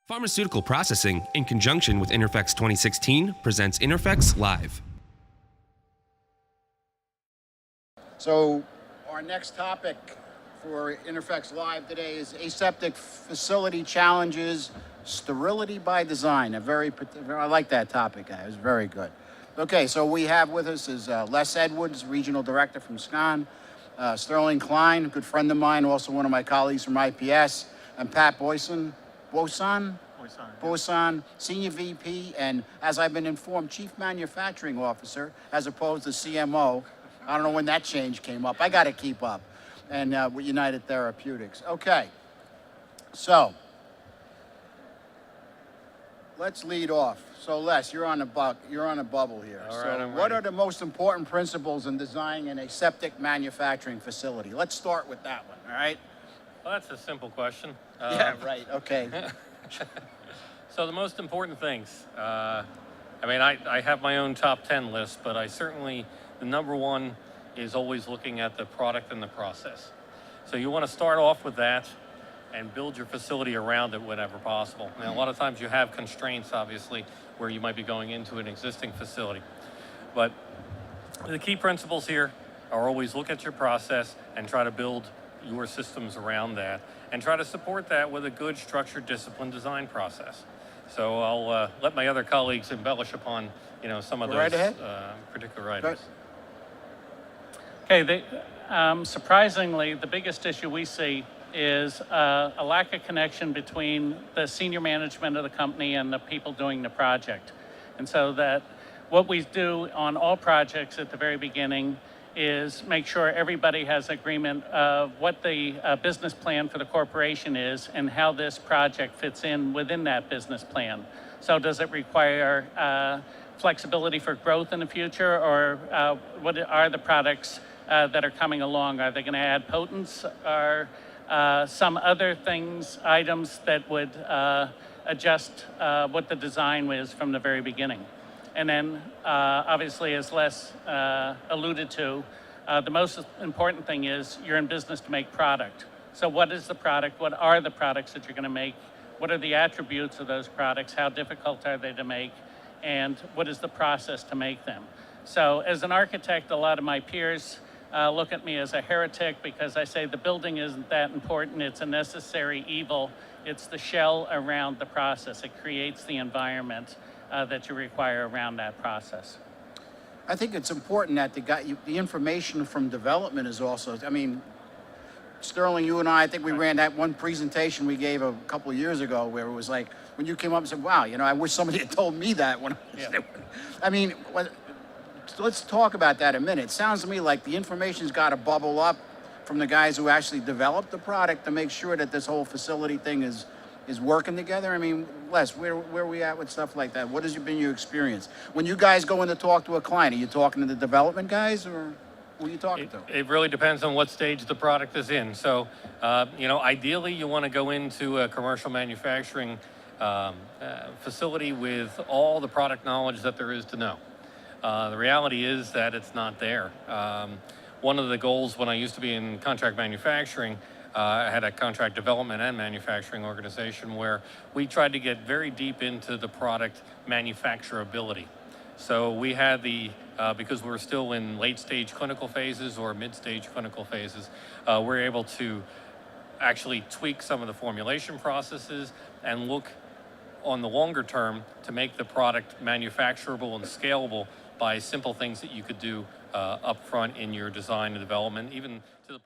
Pharmaceutical Processing, in conjunction with Interphex 2016, presents Interphex Live. So our next topic for Interphex Live today is aseptic facility challenges, sterility by design. I like that topic, guys. It's very good. Okay, so we have with us is Les Edwards, Regional Director from SCON, Sterling Klein, a good friend of mine, also one of my colleagues from IPS, and Pat Boyson, Senior VP, and as I've been informed, Chief Manufacturing Officer, as opposed to CMO. I don't know when that change came up. I got to keep up. And with United Therapeutics. Okay, so let's lead off. So Les, you're on a bubble here. All right, so what are the most important principles in designing an aseptic manufacturing facility? Let's start with that one, all right? Well, that's a simple question. Yeah, right, okay. So the most important things, I have my own top 10 list, but the number one is always looking at the product and the process. So you want to start off with that and build your facility around it whenever possible. Now, a lot of times you have constraints, obviously, where you might be going into an existing facility. But the key principles here are always look at your process and try to build your systems around that and try to support that with a good structured, disciplined design process. So I'll let my other colleagues embellish upon some of those particular items. Okay, surprisingly, the biggest issue we see is a lack of connection between the senior management of the company and the people doing the project. And so that what we do on all projects at the very beginning is make sure everybody has agreement of what the business plan for the corporation is and how this project fits in within that business plan. So does it require flexibility for growth in the future, or what are the products that are coming along? Are they going to add potents, or some other items that would adjust what the design was from the very beginning? And then, obviously, as Les alluded to, the most important thing is you're in business to make product. So what is the product? What are the products that you're going to make? What are the attributes of those products? How difficult are they to make? And what is the process to make them? So as an architect, a lot of my peers look at me as a heretic because I say the building isn't that important. It's a necessary evil. It's the shell around the process. It creates the environment that you require around that process. I think it's important that the information from development is also, Sterling, you and I think we ran that one presentation we gave a couple of years ago where it was like, when you came up and said, wow, I wish somebody had told me that when I was so let's talk about that a minute. It sounds to me like the information's got to bubble up from the guys who actually developed the product to make sure that this whole facility thing is working together. Les, where are we at with stuff like that? What has been your experience? When you guys go in to talk to a client, are you talking to the development guys, or who are you talking to? It really depends on what stage the product is in. So, ideally you want to go into a commercial manufacturing facility with all the product knowledge that there is to know. The reality is that it's not there. One of the goals when I used to be in contract manufacturing, I had a contract development and manufacturing organization where we tried to get very deep into the product manufacturability. So we had because we're still in late stage clinical phases or mid stage clinical phases, we're able to actually tweak some of the formulation processes and look on the longer term to make the product manufacturable and scalable by simple things that you could do up front in your design and development, even to the